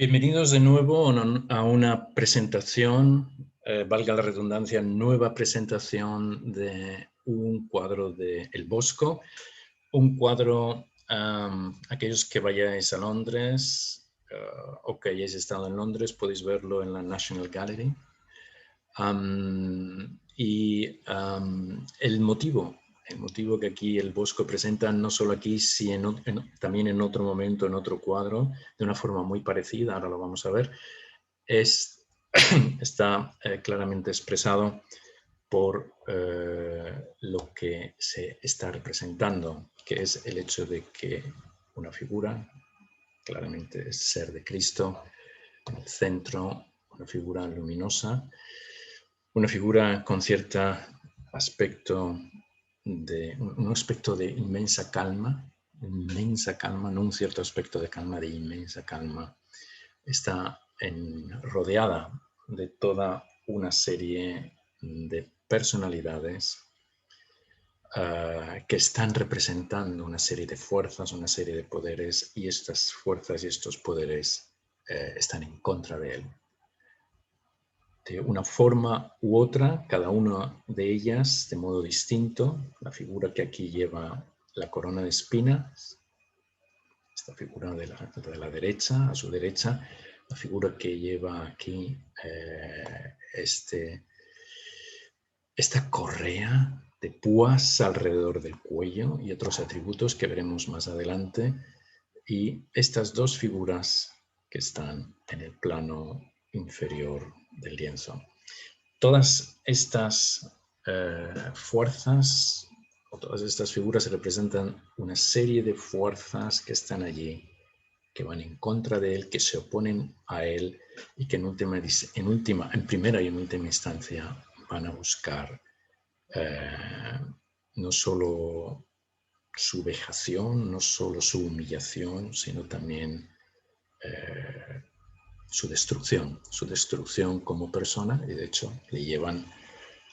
Bienvenidos de nuevo a una presentación, valga la redundancia, nueva presentación de un cuadro de El Bosco. Un cuadro, aquellos que vayáis a Londres o que hayáis estado en Londres, podéis verlo en la National Gallery. El motivo que aquí El Bosco presenta, no solo aquí, sino también en otro momento, en otro cuadro, de una forma muy parecida, ahora lo vamos a ver, está claramente expresado por lo que se está representando, que es el hecho de que una figura, claramente es ser de Cristo, en el centro, una figura luminosa, una figura con cierto aspecto un aspecto de inmensa calma, no un cierto aspecto de calma, de inmensa calma. Está rodeada de toda una serie de personalidades que están representando una serie de fuerzas, una serie de poderes, y estas fuerzas y estos poderes están en contra de él. De una forma u otra, cada una de ellas de modo distinto. La figura que aquí lleva la corona de espinas, esta figura de la derecha, a su derecha, la figura que lleva aquí esta correa de púas alrededor del cuello y otros atributos que veremos más adelante, y estas dos figuras que están en el plano inferior del lienzo. Todas estas fuerzas o todas estas figuras representan una serie de fuerzas que están allí, que van en contra de él, que se oponen a él y que en primera y en última instancia van a buscar no solo su vejación, no solo su humillación, sino también su destrucción como persona, y de hecho le llevan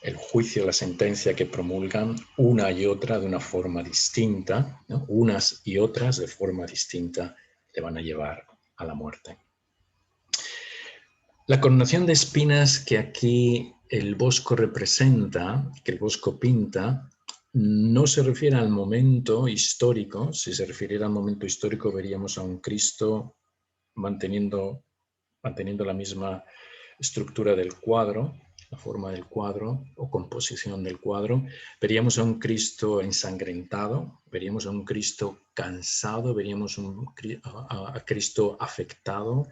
el juicio, la sentencia que promulgan una y otra de una forma distinta, ¿no? Unas y otras de forma distinta le van a llevar a la muerte. La coronación de espinas que aquí el Bosco representa, que el Bosco pinta, no se refiere al momento histórico. Si se refiriera al momento histórico, veríamos a un Cristo manteniendo la misma estructura del cuadro, la forma del cuadro o composición del cuadro. Veríamos a un Cristo ensangrentado, veríamos a un Cristo cansado, veríamos a Cristo afectado.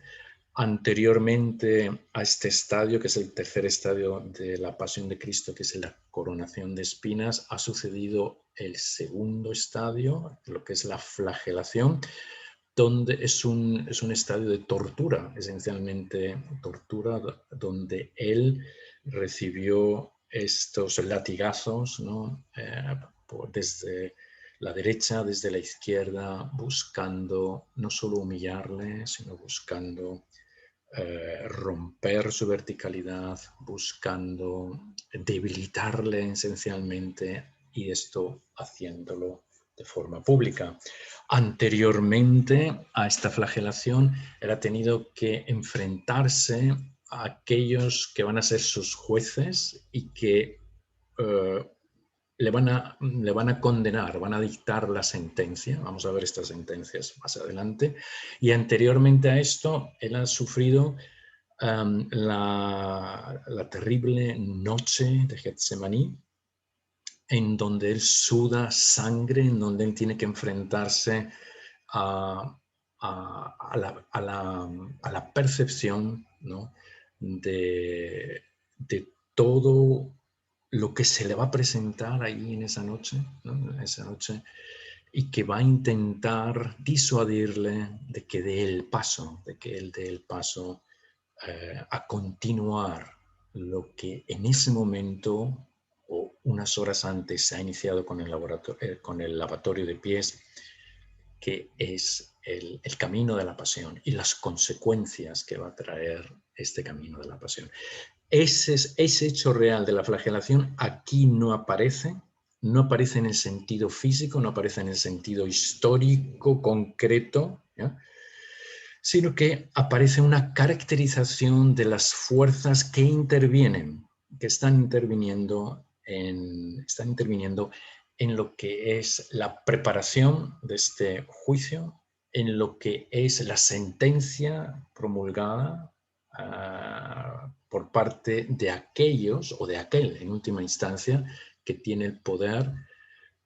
Anteriormente a este estadio, que es el tercer estadio de la Pasión de Cristo, que es la coronación de espinas, ha sucedido el segundo estadio, lo que es la flagelación, donde es un estadio de tortura, esencialmente tortura, donde él recibió estos latigazos, ¿no? Desde la derecha, desde la izquierda, buscando no solo humillarle, sino buscando romper su verticalidad, buscando debilitarle esencialmente, y esto haciéndolo de forma pública. Anteriormente a esta flagelación, él ha tenido que enfrentarse a aquellos que van a ser sus jueces y que le van a condenar, van a dictar la sentencia. Vamos a ver estas sentencias más adelante. Y anteriormente a esto, él ha sufrido la terrible noche de Getsemaní, en donde él suda sangre, en donde él tiene que enfrentarse a la percepción, ¿no? de todo lo que se le va a presentar ahí en esa noche, ¿no? En esa noche, y que va a intentar disuadirle de que dé el paso, a continuar lo que en ese momento o unas horas antes se ha iniciado con el lavatorio de pies, que es el camino de la pasión y las consecuencias que va a traer este camino de la pasión. Ese hecho real de la flagelación aquí no aparece en el sentido físico, no aparece en el sentido histórico, concreto, ¿ya? sino que aparece una caracterización de las fuerzas que intervienen, que están interviniendo en lo que es la preparación de este juicio, en lo que es la sentencia promulgada por parte de aquellos, o de aquel en última instancia, que tiene el poder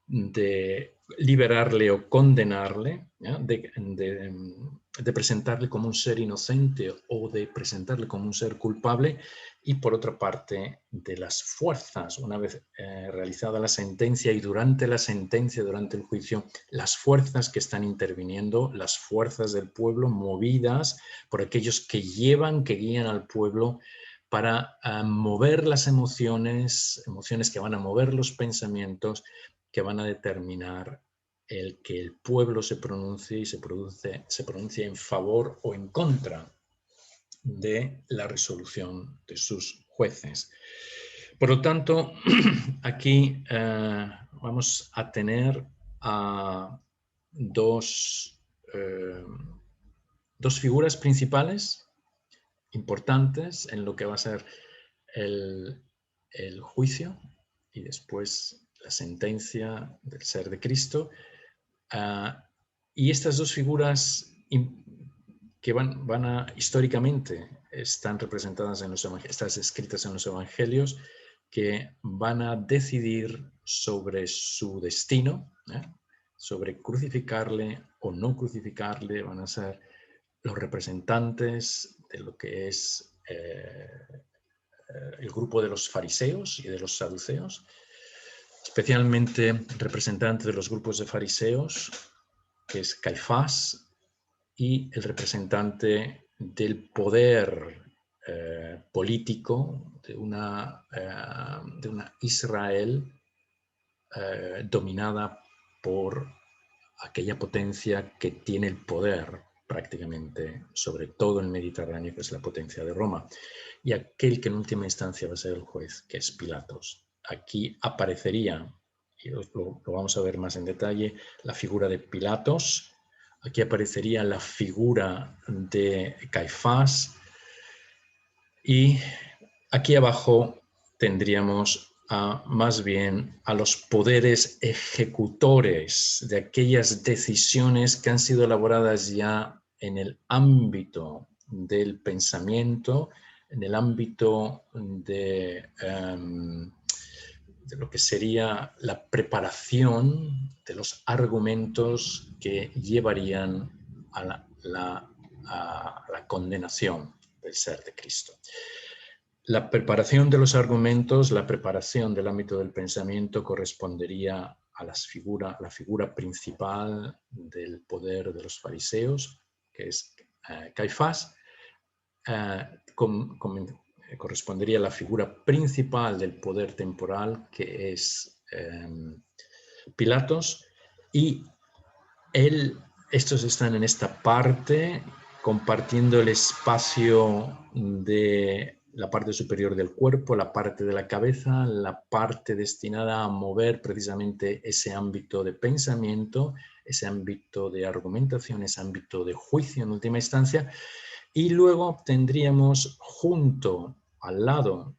de liberarle o condenarle, de presentarle como un ser inocente o de presentarle como un ser culpable, y por otra parte de las fuerzas, una vez realizada la sentencia y durante la sentencia, durante el juicio, las fuerzas que están interviniendo, las fuerzas del pueblo movidas por aquellos que guían al pueblo para mover las emociones que van a mover los pensamientos, que van a determinar el que el pueblo se pronuncie y se pronuncie en favor o en contra de la resolución de sus jueces. Por lo tanto, aquí vamos a tener dos figuras principales importantes en lo que va a ser el juicio y después la sentencia del ser de Cristo. Y estas dos figuras que históricamente están representadas en los evangelios, están escritas en los evangelios, que van a decidir sobre su destino, sobre crucificarle o no crucificarle, van a ser los representantes de lo que es el grupo de los fariseos y de los saduceos, especialmente representantes de los grupos de fariseos, que es Caifás, y el representante del poder político de una Israel dominada por aquella potencia que tiene el poder prácticamente sobre todo el Mediterráneo, que es la potencia de Roma, y aquel que en última instancia va a ser el juez, que es Pilatos. Aquí aparecería, y lo vamos a ver más en detalle, la figura de Pilatos. Aquí aparecería la figura de Caifás, y aquí abajo tendríamos más bien a los poderes ejecutores de aquellas decisiones que han sido elaboradas ya en el ámbito del pensamiento, en el ámbito de lo que sería la preparación de los argumentos que llevarían a la condenación del ser de Cristo. La preparación de los argumentos, la preparación del ámbito del pensamiento correspondería a la figura principal del poder de los fariseos, que es Caifás. Correspondería a la figura principal del poder temporal, que es Pilatos, y estos están en esta parte compartiendo el espacio de la parte superior del cuerpo, la parte de la cabeza, la parte destinada a mover precisamente ese ámbito de pensamiento, ese ámbito de argumentación, ese ámbito de juicio en última instancia. Y luego tendríamos junto al lado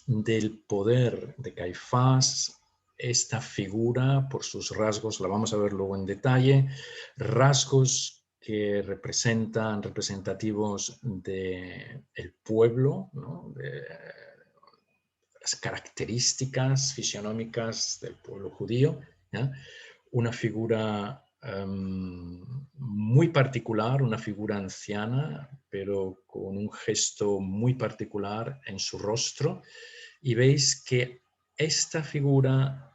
del poder de Caifás esta figura, por sus rasgos, la vamos a ver luego en detalle, rasgos que representativos del pueblo, ¿no? De las características fisionómicas del pueblo judío, ¿ya? Una figura muy particular, una figura anciana, pero con un gesto muy particular en su rostro, y veis que esta figura,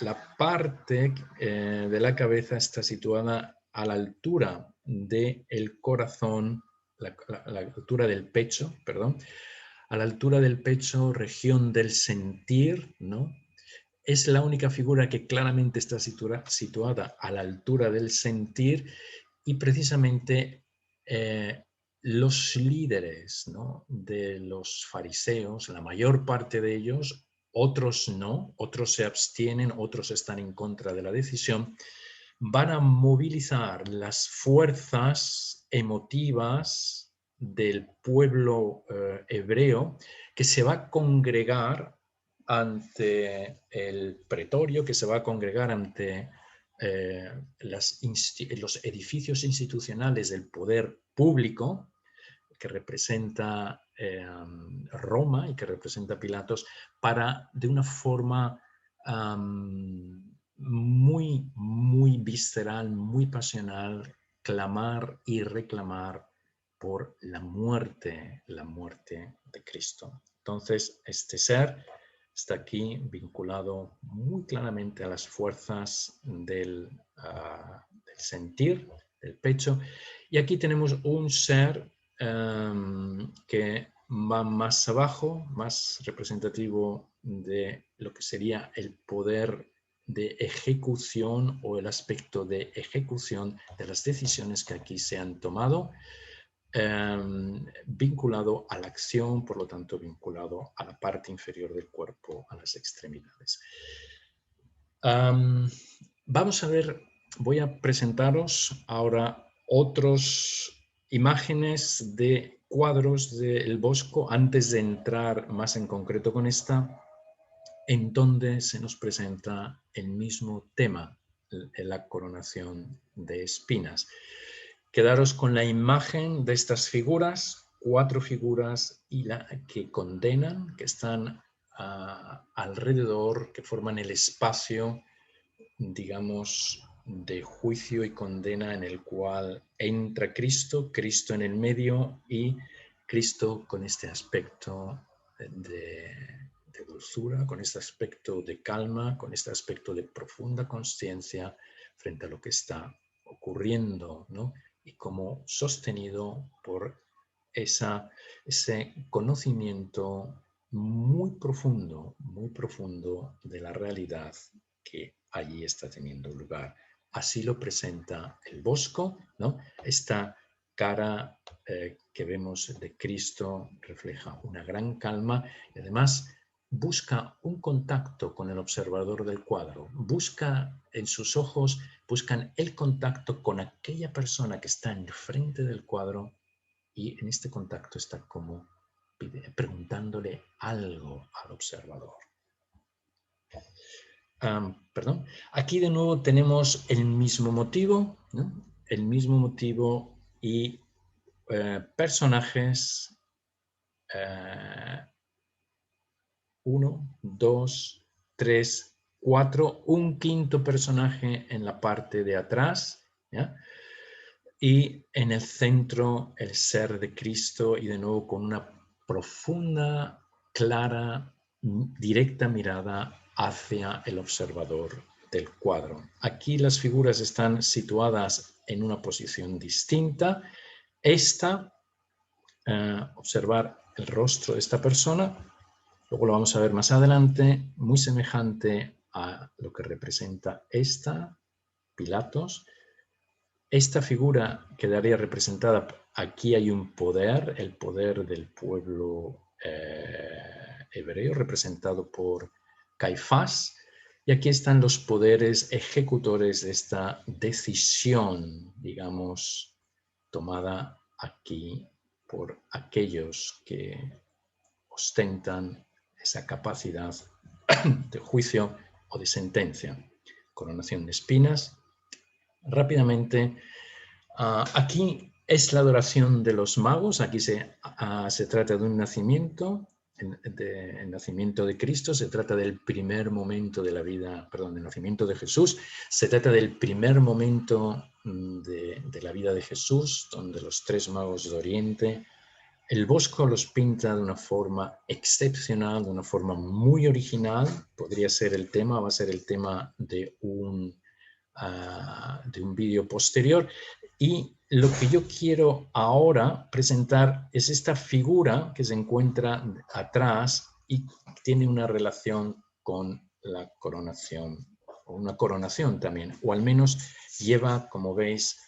la parte de la cabeza está situada a la altura del corazón, la altura del pecho, perdón, a la altura del pecho, región del sentir, ¿no? Es la única figura que claramente está situada a la altura del sentir, y precisamente los líderes, ¿no?, de los fariseos, la mayor parte de ellos, otros no, otros se abstienen, otros están en contra de la decisión, van a movilizar las fuerzas emotivas del pueblo hebreo, que se va a congregar ante el pretorio, que se va a congregar ante los edificios institucionales del poder público, que representa Roma y que representa Pilatos, para de una forma muy visceral, muy pasional, clamar y reclamar por la muerte de Cristo. Entonces, este ser está aquí vinculado muy claramente a las fuerzas del sentir, del pecho. Y aquí tenemos un ser que va más abajo, más representativo de lo que sería el poder de ejecución o el aspecto de ejecución de las decisiones que aquí se han tomado, vinculado a la acción, por lo tanto vinculado a la parte inferior del cuerpo, a las extremidades. Vamos a ver, voy a presentaros ahora otras imágenes de cuadros del Bosco antes de entrar más en concreto con esta, en donde se nos presenta el mismo tema, la coronación de espinas. Quedaros con la imagen de estas figuras, 4 figuras y que condenan, que están alrededor, que forman el espacio, digamos, de juicio y condena en el cual entra Cristo, Cristo en el medio y Cristo con este aspecto de dulzura, con este aspecto de calma, con este aspecto de profunda consciencia frente a lo que está ocurriendo, ¿no? Y como sostenido por ese conocimiento muy profundo de la realidad que allí está teniendo lugar. Así lo presenta el Bosco, ¿no? Esta cara que vemos de Cristo refleja una gran calma y además busca un contacto con el observador del cuadro, busca en sus ojos, buscan el contacto con aquella persona que está enfrente del cuadro y en este contacto está como preguntándole algo al observador. Perdón. Aquí de nuevo tenemos el mismo motivo, ¿no? El mismo motivo y personajes 1, 2, 3, 4, un quinto personaje en la parte de atrás, ¿ya? Y en el centro el ser de Cristo y de nuevo con una profunda, clara, directa mirada hacia el observador del cuadro. Aquí las figuras están situadas en una posición distinta. Esta, observar el rostro de esta persona, luego lo vamos a ver más adelante, muy semejante a lo que representa esta, Pilatos. Esta figura quedaría representada, aquí hay un poder, el poder del pueblo hebreo, representado por Caifás, y aquí están los poderes ejecutores de esta decisión, digamos, tomada aquí por aquellos que ostentan esa capacidad de juicio o de sentencia. Coronación de espinas. Rápidamente, aquí es la adoración de los magos. Aquí se trata de un nacimiento, el nacimiento de Cristo. Se trata del primer momento de la vida, perdón, del nacimiento de Jesús. Se trata del primer momento de la vida de Jesús, donde los 3 magos de Oriente, el Bosco los pinta de una forma excepcional, de una forma muy original. Podría ser el tema, va a ser el tema de un vídeo posterior. Y lo que yo quiero ahora presentar es esta figura que se encuentra atrás y tiene una relación con la coronación, o una coronación también, o al menos lleva, como veis,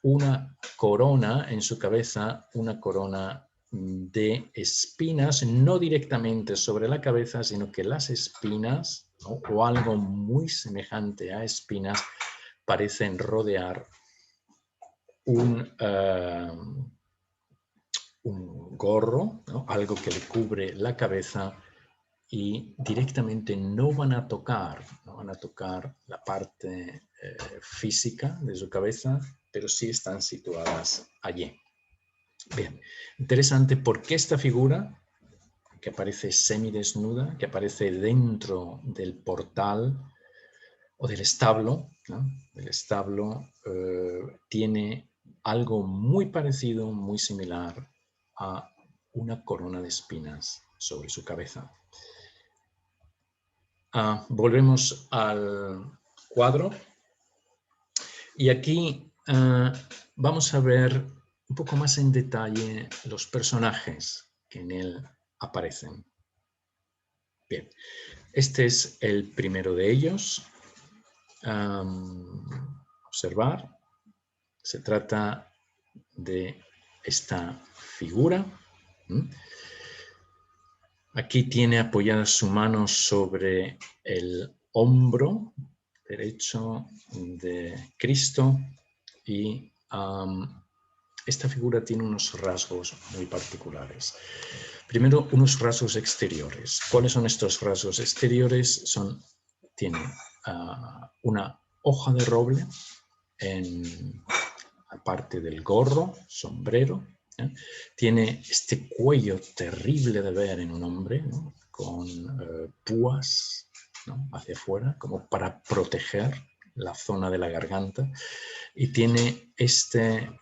una corona en su cabeza, una corona de espinas, no directamente sobre la cabeza, sino que las espinas, ¿no? O algo muy semejante a espinas, parecen rodear un gorro, ¿no? Algo que le cubre la cabeza, y directamente no van a tocar la parte física de su cabeza, pero sí están situadas allí. Bien, interesante porque esta figura, que aparece semidesnuda, que aparece dentro del portal o del establo, ¿no? El establo tiene algo muy parecido, muy similar a una corona de espinas sobre su cabeza. Volvemos al cuadro y aquí vamos a ver un poco más en detalle los personajes que en él aparecen. Bien, este es el primero de ellos. Observar, se trata de esta figura. Aquí tiene apoyada su mano sobre el hombro derecho de Cristo y esta figura tiene unos rasgos muy particulares. Primero, unos rasgos exteriores. ¿Cuáles son estos rasgos exteriores? Tiene una hoja de roble en la parte del gorro, sombrero. Tiene este cuello terrible de ver en un hombre, ¿no? Con púas, ¿no? Hacia afuera, como para proteger la zona de la garganta. Y tiene esta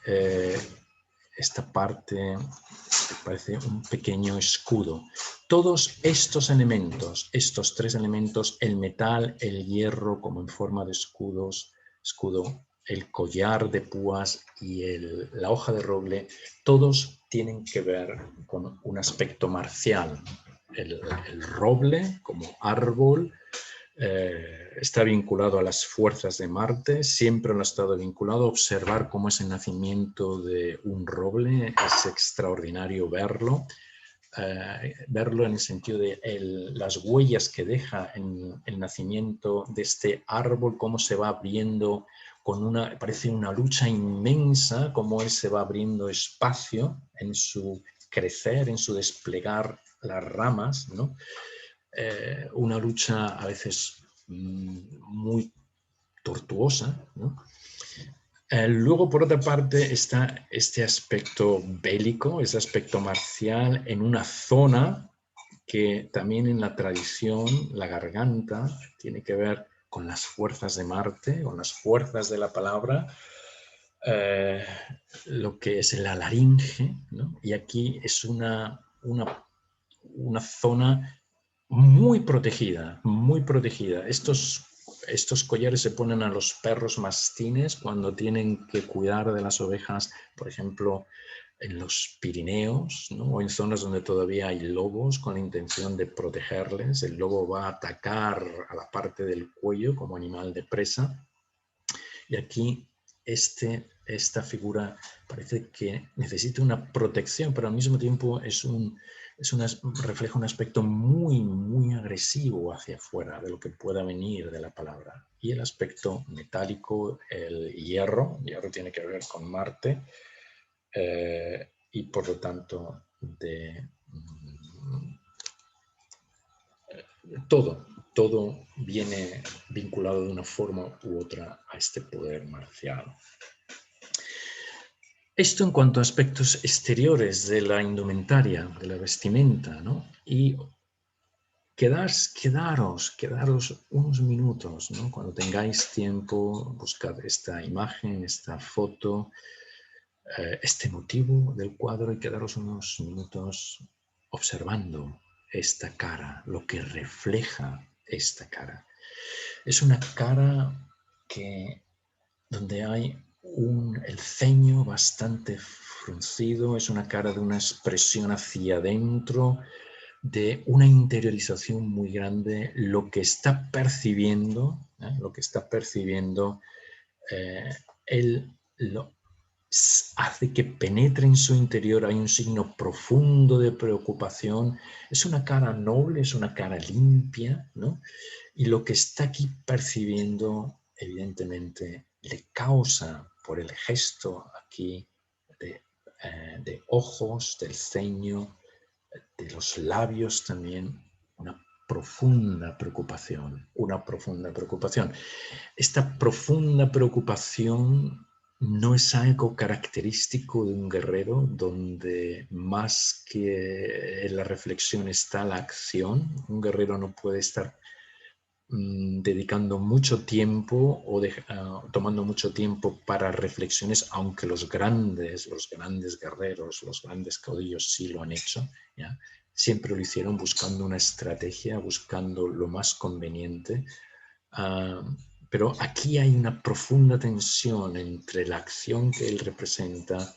parte que parece un pequeño escudo. Todos estos elementos, estos tres elementos, el metal, el hierro como en forma de escudo, el collar de púas y la hoja de roble, todos tienen que ver con un aspecto marcial. El roble como árbol está vinculado a las fuerzas de Marte, siempre lo ha estado vinculado. Observar cómo es el nacimiento de un roble es extraordinario verlo. Verlo en el sentido de las huellas que deja en el nacimiento de este árbol, cómo se va abriendo parece una lucha inmensa, cómo él se va abriendo espacio en su crecer, en su desplegar las ramas, ¿no? Una lucha a veces muy tortuosa, ¿no? Luego, por otra parte, está este aspecto bélico, ese aspecto marcial en una zona que también en la tradición, la garganta, tiene que ver con las fuerzas de Marte, con las fuerzas de la palabra, lo que es la laringe, ¿no? Y aquí es una zona muy protegida, muy protegida. Estos collares se ponen a los perros mastines cuando tienen que cuidar de las ovejas, por ejemplo, en los Pirineos, ¿no? O en zonas donde todavía hay lobos, con la intención de protegerles. El lobo va a atacar a la parte del cuello como animal de presa. Y aquí esta figura parece que necesita una protección, pero al mismo tiempo refleja un aspecto muy, muy agresivo hacia afuera de lo que pueda venir de la palabra. Y el aspecto metálico, el hierro tiene que ver con Marte, y por lo tanto todo viene vinculado de una forma u otra a este poder marcial. Esto en cuanto a aspectos exteriores de la indumentaria, de la vestimenta, ¿no? Y quedaros unos minutos, ¿no? Cuando tengáis tiempo, buscad esta imagen, esta foto, este motivo del cuadro, y quedaros unos minutos observando esta cara, lo que refleja esta cara. Es una cara donde hay el ceño bastante fruncido, es una cara de una expresión hacia adentro, de una interiorización muy grande. Lo que está percibiendo, él lo hace que penetre en su interior. Hay un signo profundo de preocupación. Es una cara noble, es una cara limpia, ¿no? Y lo que está aquí percibiendo, evidentemente, le causa por el gesto aquí de ojos, del ceño, de los labios también, una profunda preocupación, una profunda preocupación. Esta profunda preocupación no es algo característico de un guerrero, donde más que la reflexión está la acción. Un guerrero no puede estar dedicando mucho tiempo o tomando mucho tiempo para reflexiones, aunque los grandes guerreros, los grandes caudillos sí lo han hecho, ¿ya? Siempre lo hicieron buscando una estrategia, buscando lo más conveniente. Pero aquí hay una profunda tensión entre la acción que él representa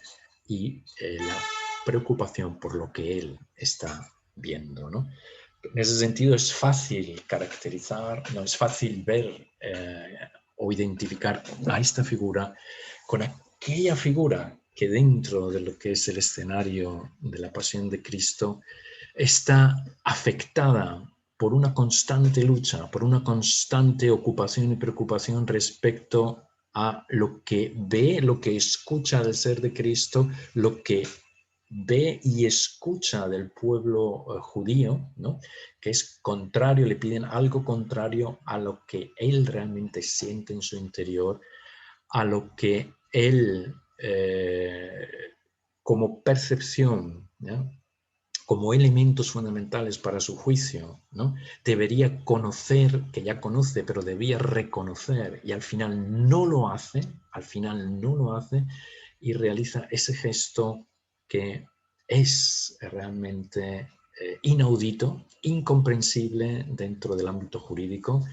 y la preocupación por lo que él está viendo, ¿no? En ese sentido es fácil caracterizar, no es fácil ver o identificar a esta figura con aquella figura que dentro de lo que es el escenario de la Pasión de Cristo está afectada por una constante lucha, por una constante ocupación y preocupación respecto a lo que ve, lo que escucha del ser de Cristo, lo que ve y escucha del pueblo judío, ¿no? Que es contrario, le piden algo contrario a lo que él realmente siente en su interior, a lo que él como percepción, ¿no? Como elementos fundamentales para su juicio, ¿no? Debería conocer, que ya conoce, pero debía reconocer, y al final no lo hace, y realiza ese gesto que es realmente inaudito, incomprensible dentro del ámbito jurídico,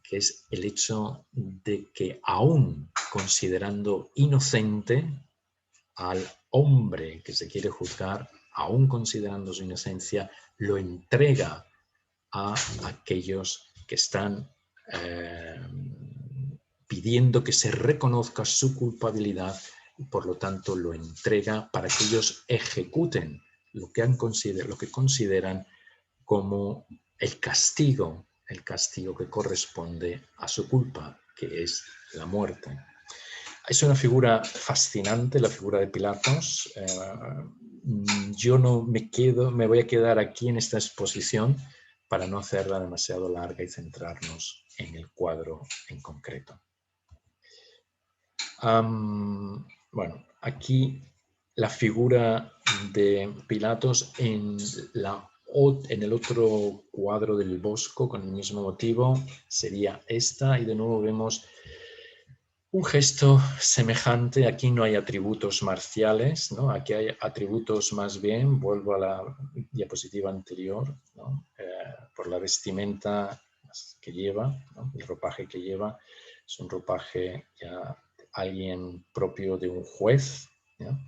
que es el hecho de que aún considerando inocente al hombre que se quiere juzgar, aún considerando su inocencia, lo entrega a aquellos que están pidiendo que se reconozca su culpabilidad y por lo tanto lo entrega para que ellos ejecuten lo que consideran como el castigo que corresponde a su culpa, que es la muerte. Es una figura fascinante, la figura de Pilatos. Yo no me voy a quedar aquí en esta exposición para no hacerla demasiado larga y centrarnos en el cuadro en concreto. Bueno, aquí la figura de Pilatos en el otro cuadro del Bosco con el mismo motivo sería esta, y de nuevo vemos un gesto semejante. Aquí no hay atributos marciales, ¿no? Aquí hay atributos más bien, vuelvo a la diapositiva anterior, ¿no? Por la vestimenta que lleva, ¿no? El ropaje que lleva, es un ropaje ya alguien propio de un juez, ¿no?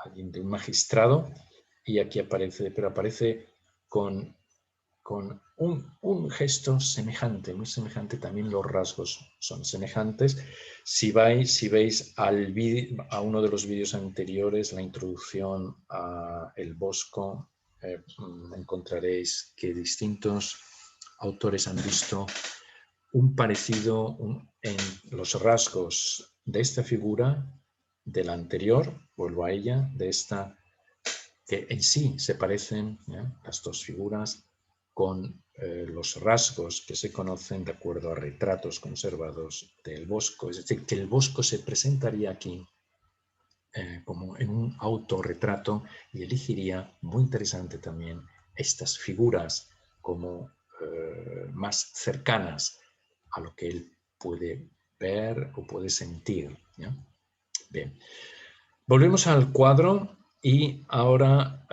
Alguien de un magistrado, y aquí aparece, pero aparece con un gesto semejante, muy semejante. También los rasgos son semejantes. Si veis a uno de los vídeos anteriores, la introducción a El Bosco, encontraréis que distintos autores han visto un parecido en los rasgos de esta figura, de la anterior, vuelvo a ella, de esta, que en sí se parecen, las dos figuras, con los rasgos que se conocen de acuerdo a retratos conservados del Bosco. Es decir, que el Bosco se presentaría aquí como en un autorretrato y elegiría, muy interesante también, estas figuras como más cercanas a lo que él puede ver o puede sentir, ¿ya? Bien, volvemos al cuadro y ahora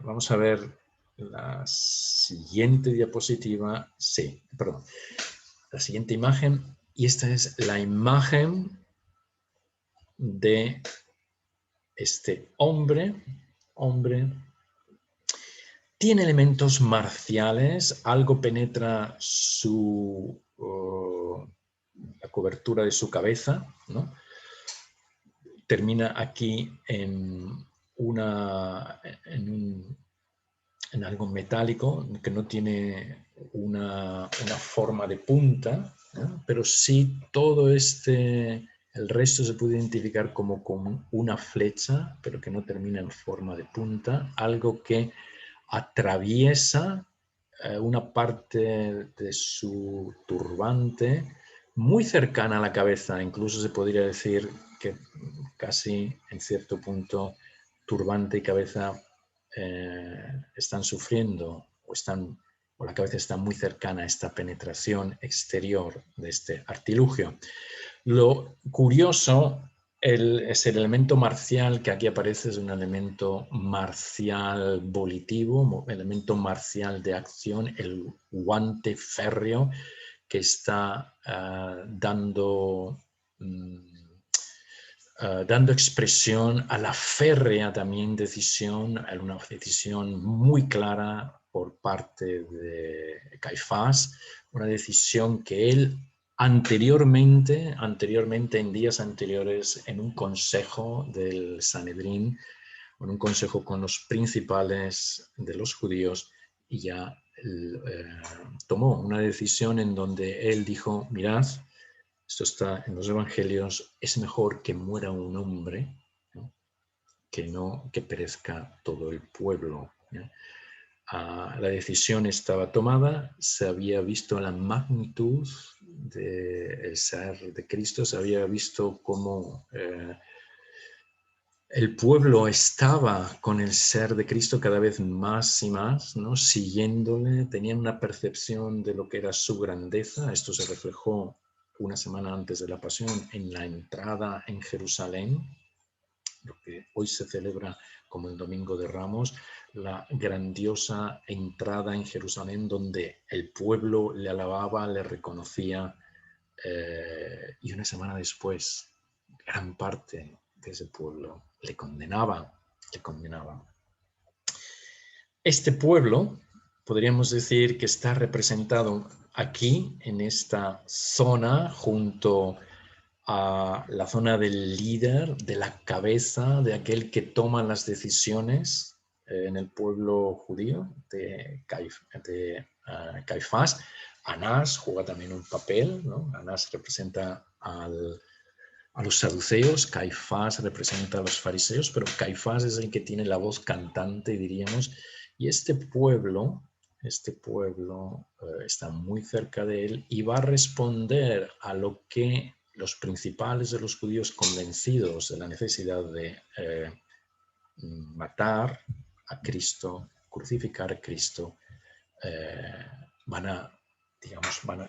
vamos a ver la siguiente diapositiva. Sí, perdón. La siguiente imagen, y esta es la imagen de este hombre. Tiene elementos marciales, algo penetra la cobertura de su cabeza, ¿no? Termina aquí en algo metálico que no tiene una forma de punta, ¿no? Pero sí todo el resto se puede identificar como con una flecha, pero que no termina en forma de punta, algo que atraviesa una parte de su turbante muy cercana a la cabeza, incluso se podría decir que casi en cierto punto turbante y cabeza están sufriendo o la cabeza está muy cercana a esta penetración exterior de este artilugio. Lo curioso es el elemento marcial que aquí aparece, es un elemento marcial volitivo, elemento marcial de acción, el guante férreo que está dando expresión a la férrea también decisión, a una decisión muy clara por parte de Caifás, una decisión que él anteriormente, en días anteriores, en un consejo del Sanedrín, en un consejo con los principales de los judíos, ya tomó una decisión en donde él dijo, mirad, esto está en los evangelios, es mejor que muera un hombre, ¿no? Que perezca todo el pueblo, ¿no? La decisión estaba tomada, se había visto la magnitud del ser de Cristo, se había visto cómo el pueblo estaba con el ser de Cristo cada vez más y más, ¿no? Siguiéndole, tenían una percepción de lo que era su grandeza. Esto se reflejó una semana antes de la Pasión en la entrada en Jerusalén, lo que hoy se celebra como el Domingo de Ramos, la grandiosa entrada en Jerusalén donde el pueblo le alababa, le reconocía, y una semana después gran parte de ese pueblo le condenaba. Este pueblo, podríamos decir que está representado aquí, en esta zona, junto a la zona del líder, de la cabeza, de aquel que toma las decisiones en el pueblo judío, de Caifás. Anás juega también un papel, ¿no? Anás representa a los saduceos, Caifás representa a los fariseos, pero Caifás es el que tiene la voz cantante, diríamos, y este pueblo está muy cerca de él y va a responder a lo que los principales de los judíos, convencidos de la necesidad de matar a Cristo, crucificar a Cristo,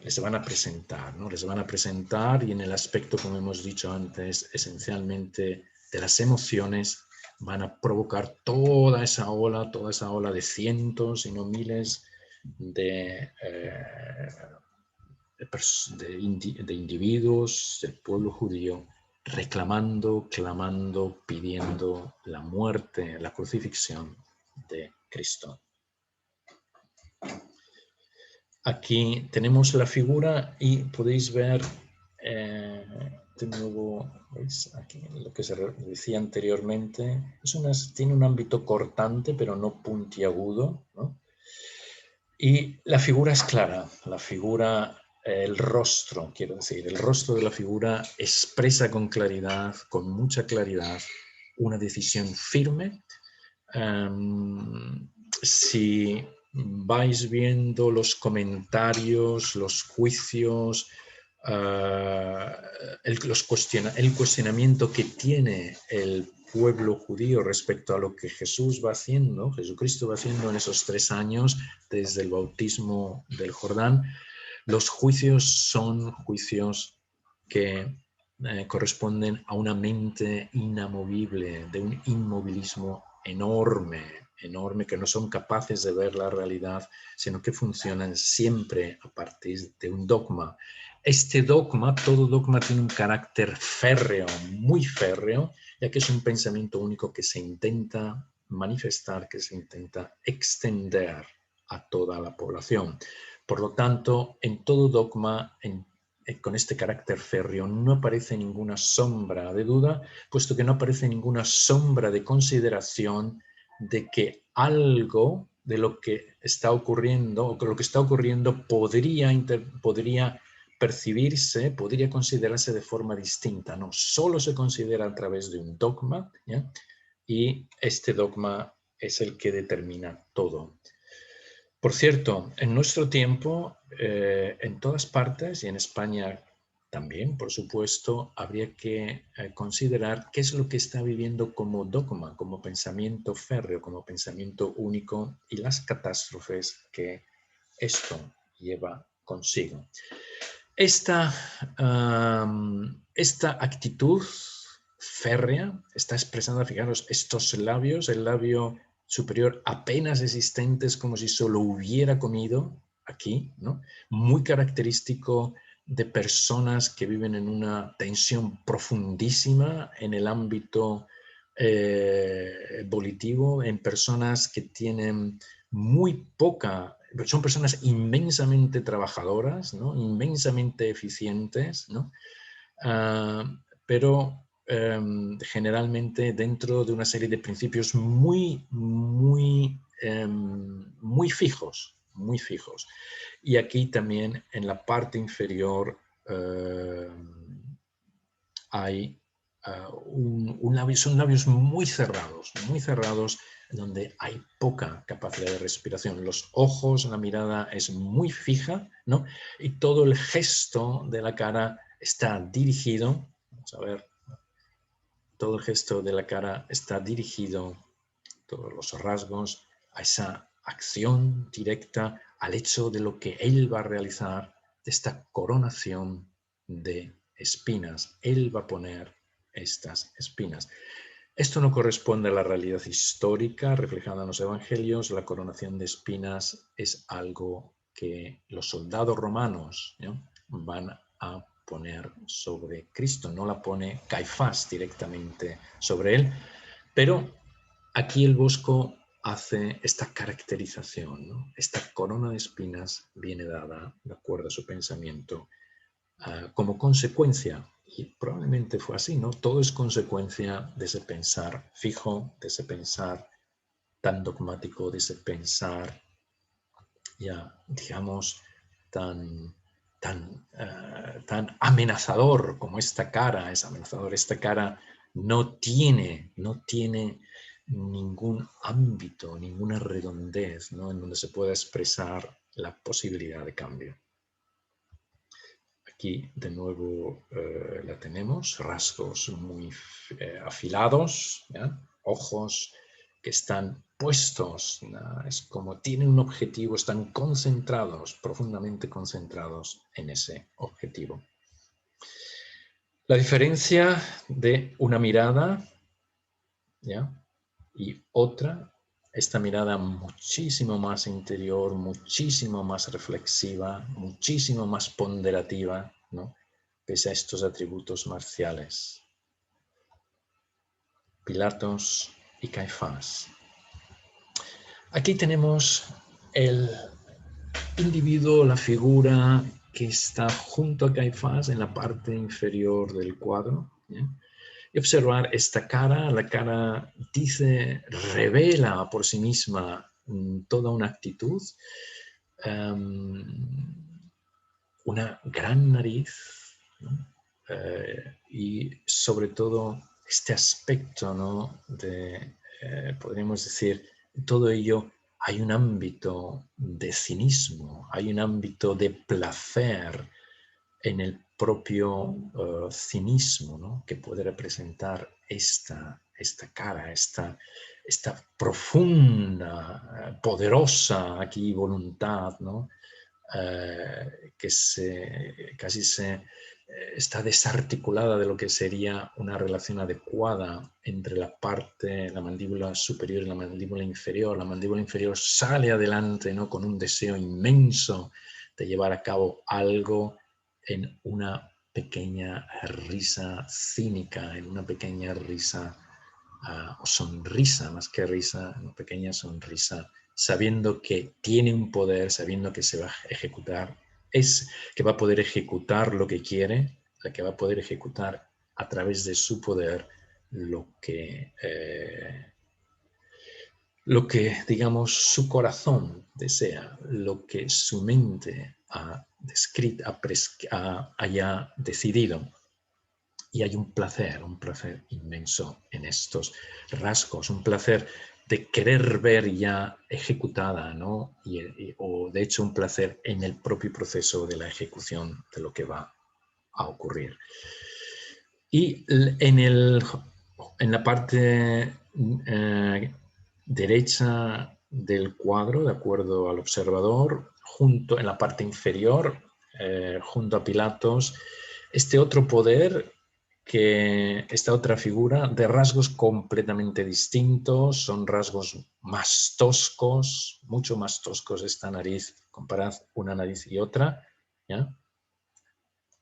les van a presentar, ¿no? Les van a presentar, y en el aspecto, como hemos dicho antes, esencialmente de las emociones, van a provocar toda esa ola de cientos y no miles de individuos del pueblo judío reclamando, clamando, pidiendo la muerte, la crucifixión de Cristo. Aquí tenemos la figura y podéis ver de nuevo, ¿veis? Aquí lo que se decía anteriormente, tiene un ámbito cortante pero no puntiagudo, ¿no? Y la figura es clara, el rostro de la figura expresa con claridad, con mucha claridad, una decisión firme. Si vais viendo los comentarios, los juicios, el cuestionamiento que tiene el pueblo judío respecto a lo que Jesucristo va haciendo en esos 3 años desde el bautismo del Jordán, los juicios son juicios que corresponden a una mente inamovible, de un inmovilismo enorme, que no son capaces de ver la realidad, sino que funcionan siempre a partir de un dogma. Todo dogma tiene un carácter férreo, muy férreo, ya que es un pensamiento único que se intenta manifestar, que se intenta extender a toda la población. Por lo tanto, en todo dogma, con este carácter férreo, no aparece ninguna sombra de duda, puesto que no aparece ninguna sombra de consideración de que algo de lo que está ocurriendo, o que lo que está ocurriendo podría percibirse, podría considerarse de forma distinta, ¿no? Solo se considera a través de un dogma, ¿ya? Y este dogma es el que determina todo. Por cierto, en nuestro tiempo, en todas partes, y en España también, por supuesto, habría que considerar qué es lo que está viviendo como dogma, como pensamiento férreo, como pensamiento único, y las catástrofes que esto lleva consigo. Esta actitud férrea está expresada, fijaros, estos labios, el labio superior apenas existentes, como si solo hubiera comido aquí, ¿no? Muy característico de personas que viven en una tensión profundísima en el ámbito volitivo, en personas que tienen muy poca, son personas inmensamente trabajadoras, ¿no? Inmensamente eficientes, ¿no? Pero generalmente dentro de una serie de principios muy fijos, muy fijos. Y aquí también en la parte inferior hay son labios muy cerrados, donde hay poca capacidad de respiración. Los ojos, la mirada es muy fija, ¿no? Y todo el gesto de la cara está dirigido, vamos a ver, todo el gesto de la cara está dirigido, todos los rasgos, a esa acción directa, al hecho de lo que él va a realizar, de esta coronación de espinas. Él va a poner estas espinas. Esto no corresponde a la realidad histórica reflejada en los evangelios. La coronación de espinas es algo que los soldados romanos, ¿no?, van a poner sobre Cristo. No la pone Caifás directamente sobre él, pero aquí el Bosco hace esta caracterización, ¿no? Esta corona de espinas viene dada, de acuerdo a su pensamiento, como consecuencia, y probablemente fue así, ¿no? Todo es consecuencia de ese pensar fijo, de ese pensar tan dogmático, de ese pensar ya, digamos, tan amenazador como esta cara, es amenazador. Esta cara no tiene ningún ámbito, ninguna redondez, ¿no?, en donde se pueda expresar la posibilidad de cambio. Aquí de nuevo la tenemos, rasgos muy afilados, ¿ya?, ojos que están puestos, ¿no?, es como tienen un objetivo, están concentrados, profundamente concentrados en ese objetivo. La diferencia de una mirada, ¿ya?, y otra, esta mirada muchísimo más interior, muchísimo más reflexiva, muchísimo más ponderativa, ¿no?, pese a estos atributos marciales. Pilatos y Caifás. Aquí tenemos el individuo, la figura que está junto a Caifás en la parte inferior del cuadro, ¿ya?, y observar esta cara. La cara dice, revela por sí misma toda una actitud, una gran nariz, ¿no?, y sobre todo este aspecto, ¿no?, de, podríamos decir, todo ello hay un ámbito de cinismo, hay un ámbito de placer en el propio cinismo, ¿no?, que puede representar esta cara, esta profunda, poderosa aquí voluntad, ¿no?, que casi está desarticulada de lo que sería una relación adecuada entre la mandíbula superior y la mandíbula inferior. La mandíbula inferior sale adelante, ¿no?, con un deseo inmenso de llevar a cabo algo, en una pequeña risa cínica, en una pequeña risa o sonrisa, más que risa, una pequeña sonrisa, sabiendo que tiene un poder, sabiendo que se va a ejecutar, que va a poder ejecutar lo que quiere, que va a poder ejecutar a través de su poder lo que lo que, digamos, su corazón desea, lo que su mente haya decidido. Y hay un placer inmenso en estos rasgos, un placer de querer ver ya ejecutada, ¿no? O de hecho un placer en el propio proceso de la ejecución de lo que va a ocurrir. Y en la parte derecha del cuadro, de acuerdo al observador, en la parte inferior, junto a Pilatos, este otro poder, esta otra figura, de rasgos completamente distintos, son rasgos más toscos, mucho más toscos esta nariz, comparad una nariz y otra, ¿ya?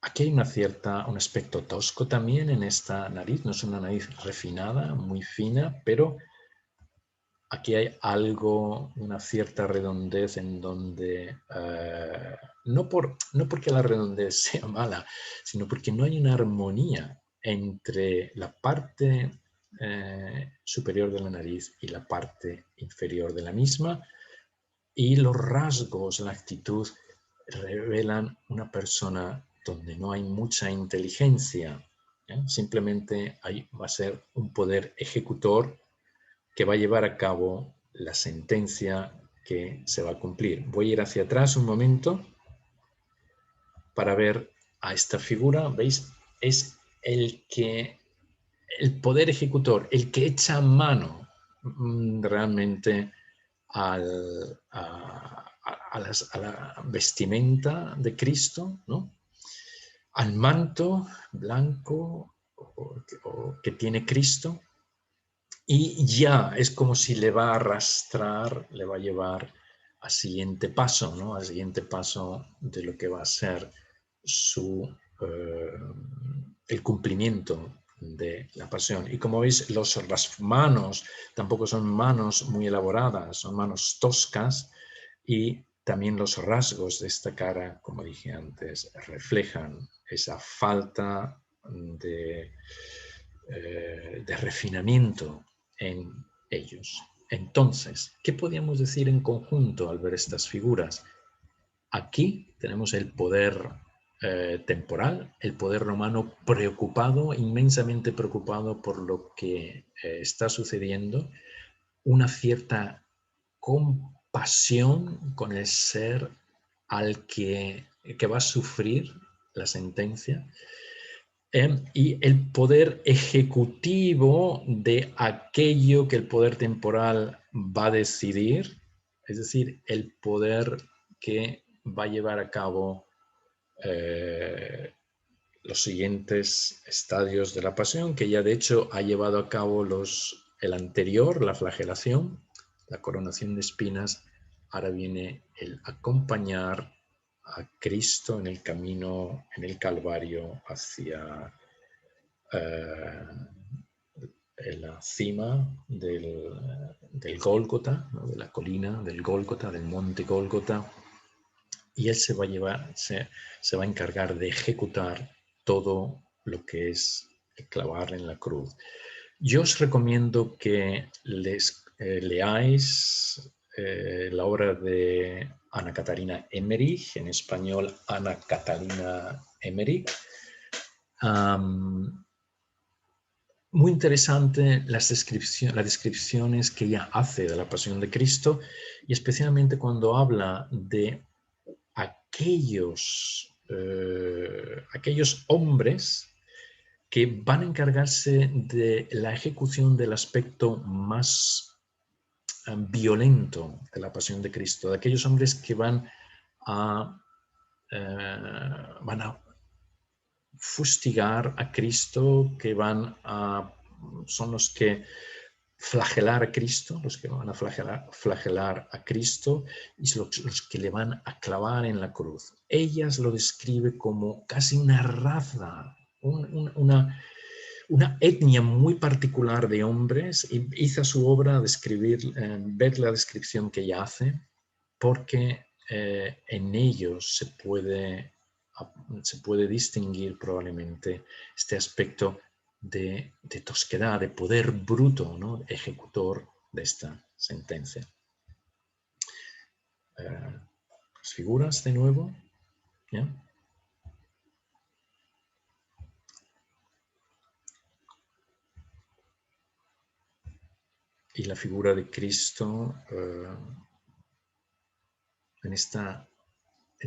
Aquí hay un aspecto tosco también en esta nariz, no es una nariz refinada, muy fina, pero aquí hay algo, una cierta redondez en donde, no porque la redondez sea mala, sino porque no hay una armonía entre la parte superior de la nariz y la parte inferior de la misma, y los rasgos, la actitud, revelan una persona donde no hay mucha inteligencia. Simplemente va a ser un poder ejecutor que va a llevar a cabo la sentencia que se va a cumplir. Voy a ir hacia atrás un momento para ver a esta figura. ¿Veis? Es el poder ejecutor, el que echa mano realmente a la vestimenta de Cristo, ¿no? Al manto blanco que tiene Cristo, y ya es como si le va a arrastrar, le va a llevar al siguiente paso, ¿no? Al siguiente paso de lo que va a ser el cumplimiento de la pasión. Y como veis, las manos tampoco son manos muy elaboradas, son manos toscas, y también los rasgos de esta cara, como dije antes, reflejan esa falta de refinamiento en ellos. Entonces, ¿qué podríamos decir en conjunto al ver estas figuras? Aquí tenemos el poder temporal, el poder romano preocupado, inmensamente preocupado por lo que está sucediendo, una cierta compasión con el ser al que va a sufrir la sentencia, y el poder ejecutivo de aquello que el poder temporal va a decidir, es decir, el poder que va a llevar a cabo los siguientes estadios de la pasión, que ya de hecho ha llevado a cabo el anterior, la flagelación, la coronación de espinas. Ahora viene el acompañar a Cristo en el camino, en el Calvario, hacia la cima del Gólgota, ¿no? De la colina del Gólgota, del monte Gólgota, y él se va a encargar de ejecutar todo lo que es clavar en la cruz. Yo os recomiendo que leáis la obra de Ana Catarina Emmerich, en español Ana Catalina Emmerich. Muy interesante las descripciones que ella hace de la pasión de Cristo, y especialmente cuando habla de aquellos hombres que van a encargarse de la ejecución del aspecto más violento de la pasión de Cristo, de aquellos hombres que van a fustigar a Cristo, que son los que flagelar a Cristo, los que van a flagelar a Cristo, y los que le van a clavar en la cruz. Ellas lo describe como casi una raza, una etnia muy particular de hombres, y hizo su obra ver la descripción que ella hace, porque en ellos se puede distinguir probablemente este aspecto de tosquedad, de poder bruto, ¿no? Ejecutor de esta sentencia. Las figuras de nuevo, ¿ya? Y la figura de Cristo en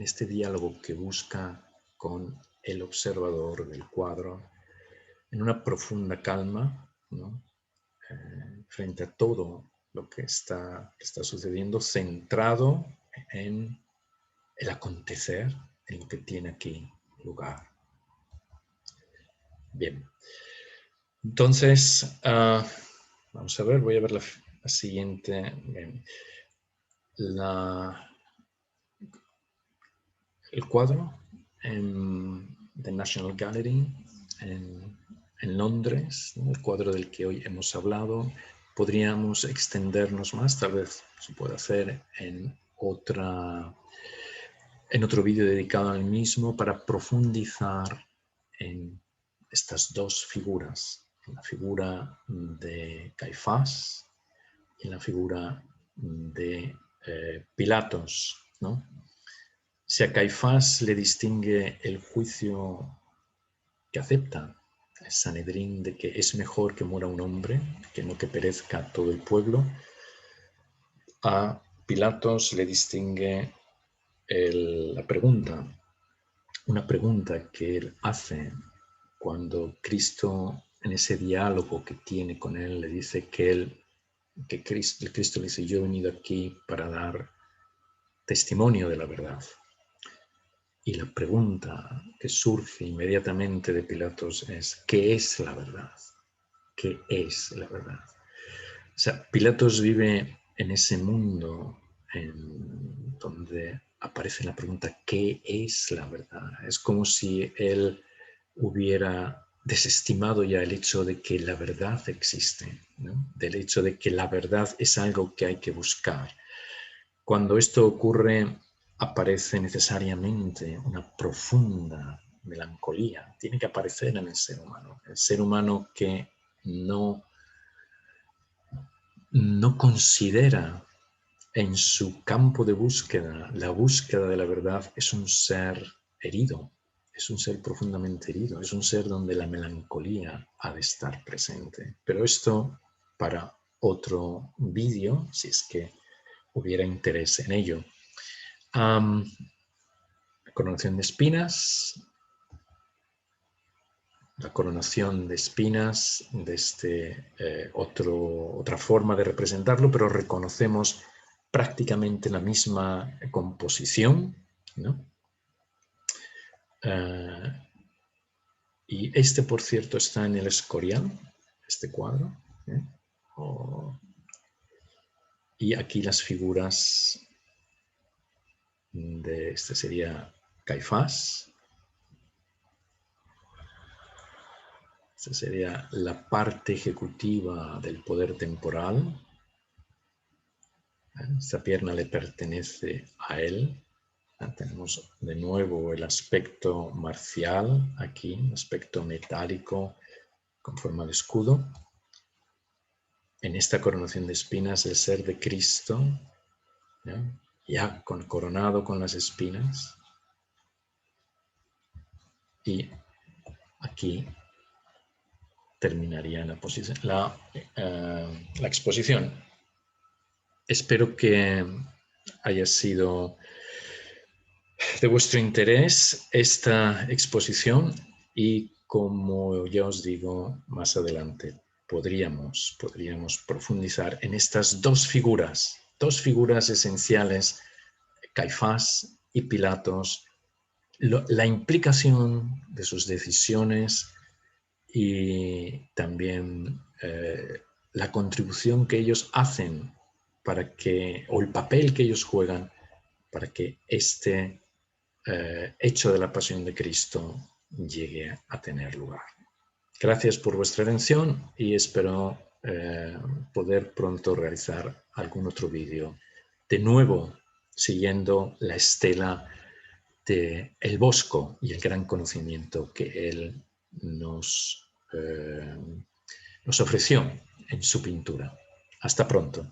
este diálogo que busca con el observador del cuadro, en una profunda calma, ¿no? Frente a todo lo que está sucediendo, centrado en el acontecer, en lo que tiene aquí lugar. Bien. Entonces, vamos a ver, voy a ver la siguiente. Bien. El cuadro en The National Gallery en Londres, ¿no? El cuadro del que hoy hemos hablado. Podríamos extendernos más, tal vez se puede hacer en otro vídeo dedicado al mismo, para profundizar en estas dos figuras, en la figura de Caifás y en la figura de Pilatos, ¿no? Si a Caifás le distingue el juicio que acepta el Sanedrín de que es mejor que muera un hombre que no que perezca todo el pueblo, a Pilatos le distingue la pregunta, una pregunta que él hace cuando Cristo, en ese diálogo que tiene con él, le dice que Cristo le dice: yo he venido aquí para dar testimonio de la verdad. Y la pregunta que surge inmediatamente de Pilatos es: ¿qué es la verdad? ¿Qué es la verdad? O sea, Pilatos vive en ese mundo donde aparece la pregunta: ¿qué es la verdad? Es como si él hubiera desestimado ya el hecho de que la verdad existe, ¿no? Del hecho de que la verdad es algo que hay que buscar. Cuando esto ocurre, aparece necesariamente una profunda melancolía. Tiene que aparecer en el ser humano que no considera en su campo de búsqueda, la búsqueda de la verdad. Es un ser herido, es un ser profundamente herido, es un ser donde la melancolía ha de estar presente. Pero esto para otro vídeo, si es que hubiera interés en ello. La coronación de espinas. La coronación de espinas, de otra forma de representarlo, pero reconocemos prácticamente la misma composición, ¿no? Y este, por cierto, está en el Escorial, este cuadro, ¿eh? Y aquí las figuras de este sería Caifás. Esta sería la parte ejecutiva del poder temporal. Esta pierna le pertenece a él. Tenemos de nuevo el aspecto marcial aquí, aspecto metálico con forma de escudo. En esta coronación de espinas, el ser de Cristo, ya coronado con las espinas. Y aquí terminaría la exposición. Espero que haya sido de vuestro interés esta exposición, y como ya os digo, más adelante podríamos profundizar en estas dos figuras esenciales, Caifás y Pilatos, la implicación de sus decisiones y también la contribución que ellos hacen o el papel que ellos juegan para que este hecho de la pasión de Cristo llegue a tener lugar. Gracias por vuestra atención y espero poder pronto realizar algún otro vídeo, de nuevo siguiendo la estela de El Bosco y el gran conocimiento que él nos ofreció en su pintura. Hasta pronto.